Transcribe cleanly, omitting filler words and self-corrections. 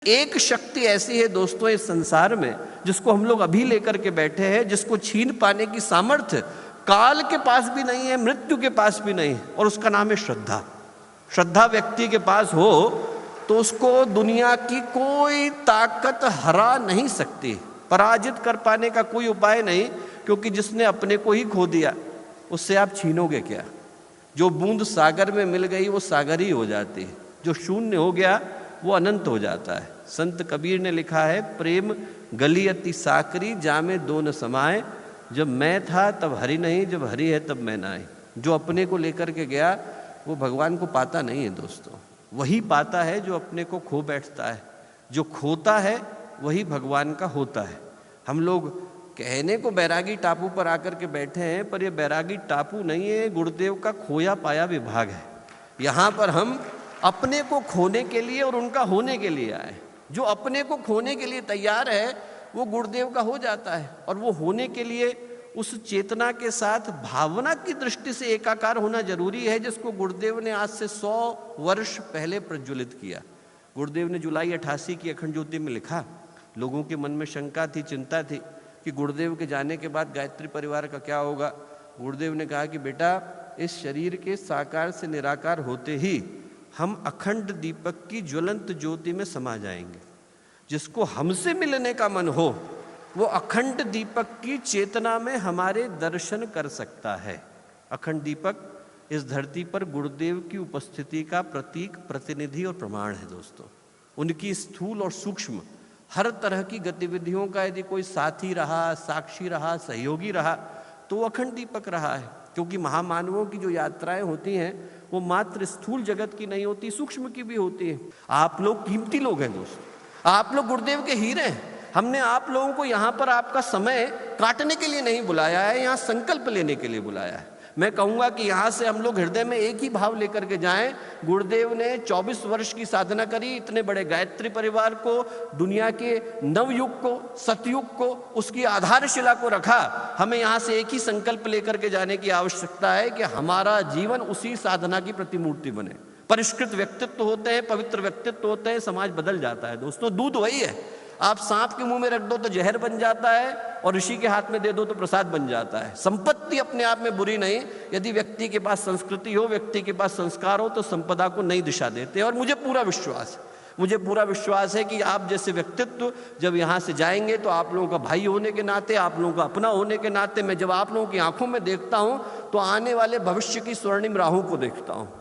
एक शक्ति ऐसी है दोस्तों इस संसार में जिसको हम लोग अभी लेकर के बैठे हैं, जिसको छीन पाने की सामर्थ्य काल के पास भी नहीं है, मृत्यु के पास भी नहीं है, और उसका नाम है श्रद्धा। श्रद्धा व्यक्ति के पास हो तो उसको दुनिया की कोई ताकत हरा नहीं सकती, पराजित कर पाने का कोई उपाय नहीं, क्योंकि जिसने अपने को ही खो दिया उससे आप छीनोगे क्या। जो बूंद सागर में मिल गई वो सागर ही हो जाती है, जो शून्य हो गया वो अनंत हो जाता है। संत कबीर ने लिखा है, प्रेम गली अति साकरी जामे दो न समाए, जब मैं था तब हरि नहीं, जब हरि है तब मैं ना आई। जो अपने को लेकर के गया वो भगवान को पाता नहीं है दोस्तों, वही पाता है जो अपने को खो बैठता है। जो खोता है वही भगवान का होता है। हम लोग कहने को बैरागी टापू पर आकर के बैठे हैं, पर यह बैरागी टापू नहीं है, गुरुदेव का खोया पाया विभाग है। यहाँ पर हम अपने को खोने के लिए और उनका होने के लिए आए। जो अपने को खोने के लिए तैयार है वो गुरुदेव का हो जाता है, और वो होने के लिए उस चेतना के साथ भावना की दृष्टि से एकाकार होना जरूरी है, जिसको गुरुदेव ने आज से 100 वर्ष पहले प्रज्वलित किया। गुरुदेव ने जुलाई 88 की अखंड ज्योति में लिखा, लोगों के मन में शंका थी, चिंता थी कि गुरुदेव के जाने के बाद गायत्री परिवार का क्या होगा। गुरुदेव ने कहा कि बेटा, इस शरीर के साकार से निराकार होते ही हम अखंड दीपक की ज्वलंत ज्योति में समा जाएंगे। जिसको हमसे मिलने का मन हो वो अखंड दीपक की चेतना में हमारे दर्शन कर सकता है। अखंड दीपक इस धरती पर गुरुदेव की उपस्थिति का प्रतीक, प्रतिनिधि और प्रमाण है दोस्तों। उनकी स्थूल और सूक्ष्म हर तरह की गतिविधियों का यदि कोई साथी रहा, साक्षी रहा, सहयोगी रहा, तो वो अखंड दीपक रहा है। क्योंकि महामानवों की जो यात्राएं होती हैं वो मात्र स्थूल जगत की नहीं होती, सूक्ष्म की भी होती है। आप लोग कीमती लोग हैं दोस्तों, आप लोग गुरुदेव के हीरे हैं। हमने आप लोगों को यहाँ पर आपका समय काटने के लिए नहीं बुलाया है, यहाँ संकल्प लेने के लिए बुलाया है। मैं कहूँगा कि यहाँ से हम लोग हृदय में एक ही भाव लेकर के जाएं। गुरुदेव ने 24 वर्ष की साधना करी, इतने बड़े गायत्री परिवार को, दुनिया के नवयुग को, सतयुग को, उसकी आधारशिला को रखा। हमें यहाँ से एक ही संकल्प लेकर के जाने की आवश्यकता है कि हमारा जीवन उसी साधना की प्रतिमूर्ति बने। परिष्कृत व्यक्तित्व होते हैं, पवित्र व्यक्तित्व होते हैं, समाज बदल जाता है दोस्तों। दूध वही है, आप सांप के मुंह में रख दो तो जहर बन जाता है, और ऋषि के हाथ में दे दो तो प्रसाद बन जाता है। संपत्ति अपने आप में बुरी नहीं, यदि व्यक्ति के पास संस्कृति हो, व्यक्ति के पास संस्कार हो, तो संपदा को नई दिशा देते हैं। और मुझे पूरा विश्वास है कि आप जैसे व्यक्तित्व जब यहाँ से जाएंगे तो आप लोगों का भाई होने के नाते, आप लोगों का अपना होने के नाते, मैं जब आप लोगों की आंखों में देखता हूँ तो आने वाले भविष्य की स्वर्णिम राहों को देखता हूँ।